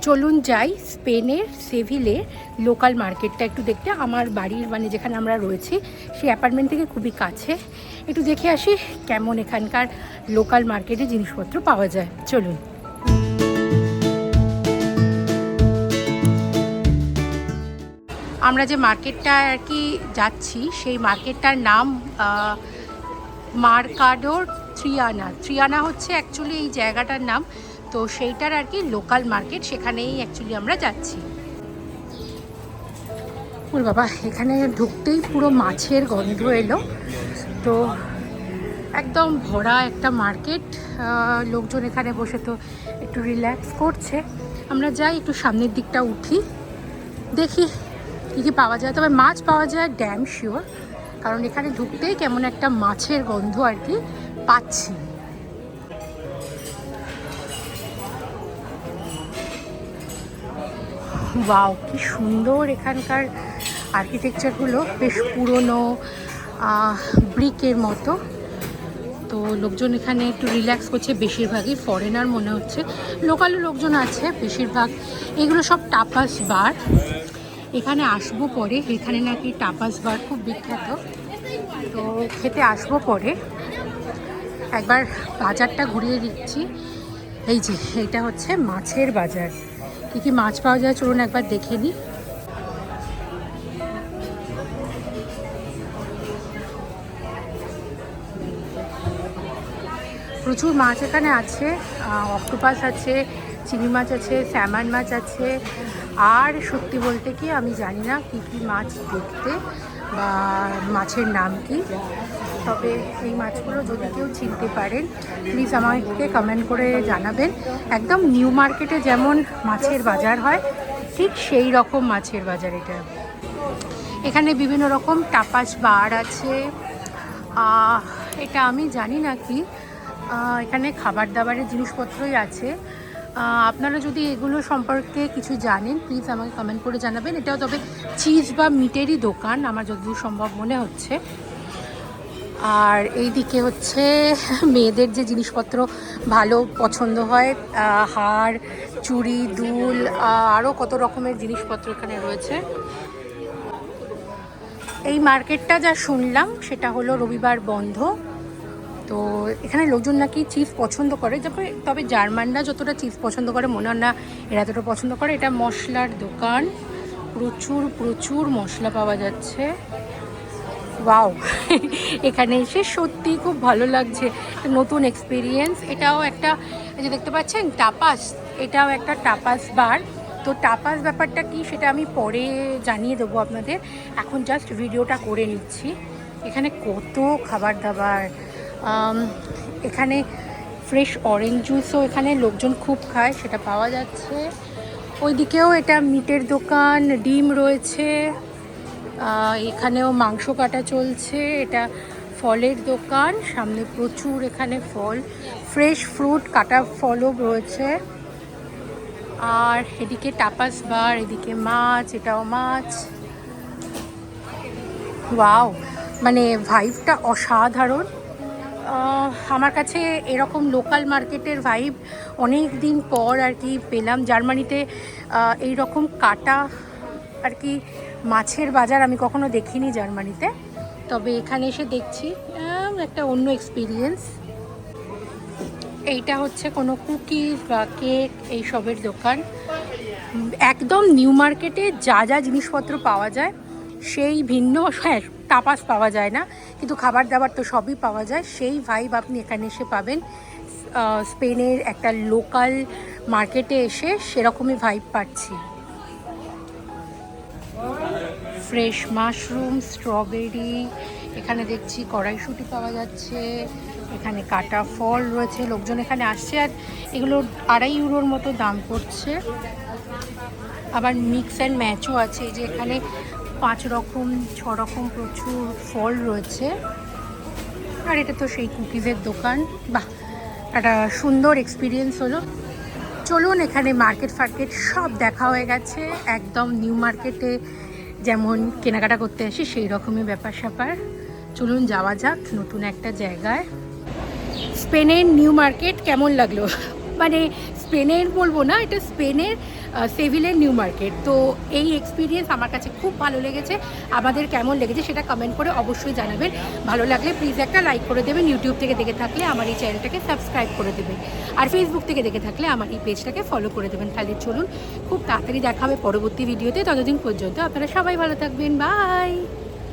চলুন যাই স্পেনের সেভিলে লোকাল মার্কেটটা একটু দেখতে। আমার বাড়ির মানে যেখানে আমরা রয়েছি সেই অ্যাপার্টমেন্ট থেকে খুবই কাছে। একটু দেখে আসি কেমন এখানকার লোকাল মার্কেটে জিনিসপত্র পাওয়া যায়। চলুন। আমরা যে মার্কেটটা আর কি যাচ্ছি সেই মার্কেটটার নাম মার্কাডোর ট্রিয়ানা। ট্রিয়ানা হচ্ছে অ্যাকচুয়ালি এই জায়গাটার নাম, তো সেইটার আর কি লোকাল মার্কেট, সেখানেই অ্যাকচুয়ালি আমরা যাচ্ছি। ওর বাবা, এখানে ঢুকতেই পুরো মাছের গন্ধ এলো। তো একদম ভরা একটা মার্কেট, লোকজন এখানে বসে তো একটু রিল্যাক্স করছে। আমরা যাই একটু সামনের দিকটা উঠি, দেখি কী কী পাওয়া যায়। তবে মাছ পাওয়া যায় ড্যাম শিওর, কারণ এখানে ঢুকতেই কেমন একটা মাছের গন্ধ আর কি পাচ্ছি। ওয়াও, কি সুন্দর এখানকার আর্কিটেকচারগুলো, বেশ পুরনো ব্রিকের মতো। তো লোকজন এখানে একটু রিল্যাক্স করছে, বেশিরভাগই ফরেনার মনে হচ্ছে, লোকালও লোকজন আছে বেশিরভাগ। এগুলো সব টাপাস বার, এখানে আসবো পরে। এখানে নাকি টাপাস বার খুব বিখ্যাত, তো খেতে আসবো পরে। একবার বাজারটা ঘুরিয়ে দিচ্ছি। এই যে এটা হচ্ছে মাছের বাজার, কী কী মাছ পাওয়া যায় চলুন একবার দেখে নিই। প্রচুর মাছ এখানে আছে, অক্টোপাস আছে, চিংড়ি মাছ আছে, স্যামন মাছ আছে। আর সত্যি বলতে কি আমি জানি না কী কী মাছ দেখতে বা মাছের নাম কি, তবে এই মাছগুলো যদি কেউ চিনতে পারেন প্লিজ আমাকে কমেন্ট করে জানাবেন। একদম নিউ মার্কেটে যেমন মাছের বাজার হয় ঠিক সেই রকম মাছের বাজার এটা। এখানে বিভিন্ন রকম টাপাস বার আছে, এটা আমি জানি না কি, এখানে খাবার দাবারের জিনিসপত্রই আছে। আপনারা যদি এগুলো সম্পর্কে কিছু জানেন প্লিজ আমাকে কমেন্ট করে জানাবেন। এটাও তবে চিজ বা মিটেরই দোকান আমার যতদূর সম্ভব মনে হচ্ছে। আর এই দিকে হচ্ছে মেয়েদের যে জিনিসপত্র ভালো পছন্দ হয়, হার, চুড়ি, দুল, আরও কত রকমের জিনিসপত্র এখানে রয়েছে। এই মার্কেটটা যা শুনলাম সেটা হলো রবিবার বন্ধ। তো এখানে লোকজন নাকি চিজ পছন্দ করে, তবে জার্মানরা যতটা চিজ পছন্দ করে মনে হয় না এরা এতটা পছন্দ করে। এটা মশলার দোকান, প্রচুর প্রচুর মশলা পাওয়া যাচ্ছে। ওয়াও, এখানে এসে সত্যিই খুব ভালো লাগছে, নতুন এক্সপিরিয়েন্স। এটাও একটা, যে দেখতে পাচ্ছেন টাপাস, এটাও একটা টাপাস বার। তো টাপাস ব্যাপারটা কি সেটা আমি পরে জানিয়ে দেবো আপনাদের, এখন জাস্ট ভিডিওটা করে নিচ্ছি। এখানে কত খাবার দাবার, এখানে ফ্রেশ অরেঞ্জ জুসও এখানে লোকজন খুব খায়, সেটা পাওয়া যাচ্ছে। ওইদিকেও এটা মিটের দোকান, ডিম রয়েছে, এখানেও মাংস কাটা চলছে। এটা ফলের দোকান, সামনে প্রচুর এখানে ফল, ফ্রেশ ফ্রুট, কাটা ফলও রয়েছে। আর এদিকে টাপাস বার, এদিকে মাছ, এটাও মাছ। ওয়াও, মানে ভাইবটা অসাধারণ। আমার কাছে এরকম লোকাল মার্কেটের ভাইব অনেক দিন পর আর কি পেলাম। জার্মানিতে এই রকম কাটা আর কি মাছের বাজার আমি কখনো দেখিনি জার্মানিতে, তবে এখানে এসে দেখছি একটা অন্য এক্সপিরিয়েন্স। এইটা হচ্ছে কোনো কুকিজ বা কেক এইসবের দোকান। একদম নিউ মার্কেটে যা যা জিনিসপত্র পাওয়া যায় সেই ভিন্ন, হ্যাঁ টাপাস পাওয়া যায় না কিন্তু খাবার দাবার তো সবই পাওয়া যায়, সেই ভাইব আপনি এখানে এসে পাবেন। স্পেনের একটা লোকাল মার্কেটে এসে সেরকমই ভাইব পাচ্ছি। ফ্রেশ মাশরুম, স্ট্রবেরি, এখানে দেখছি কড়াইশুঁটি পাওয়া যাচ্ছে, এখানে কাটা ফল রয়েছে। লোকজন এখানে আসছে আর এগুলো 2.5 ইউরোর মতো দাম করছে। আবার মিক্স অ্যান্ড ম্যাচও আছে, এই যে এখানে 5 রকম 6 রকম প্রচুর ফল রয়েছে। আর এটা তো সেই কুকিজের দোকান। বাহ, একটা সুন্দর এক্সপিরিয়েন্স হলো। চলুন, এখানে মার্কেট ফার্কেট সব দেখা হয়ে গেছে, একদম নিউ মার্কেটে যেমন কেনাকাটা করতে আসি সেই রকমই ব্যাপার স্যাপার। চলুন যাওয়া যাক নতুন একটা জায়গায়। স্পেনের নিউ মার্কেট কেমন লাগলো? মানে স্পেনের বলবো না, এটা স্পেনের সেভিলের নিউ মার্কেট। তো এই এক্সপিরিয়েন্স আমার কাছে খুব ভালো লেগেছে। আমাদের কেমন লেগেছে সেটা কমেন্ট করে অবশ্যই জানাবেন। ভালো লাগলে প্লিজ একটা লাইক করে দেবেন। ইউটিউব থেকে দেখে থাকলে আমার এই চ্যানেলটাকে সাবস্ক্রাইব করে দেবেন, আর ফেসবুক থেকে দেখে থাকলে আমার এই পেজটাকে ফলো করে দেবেন। তাহলে চলুন, খুব তাড়াতাড়ি দেখা হবে পরবর্তী ভিডিওতে। ততদিন পর্যন্ত আপনারা সবাই ভালো থাকবেন। বাই।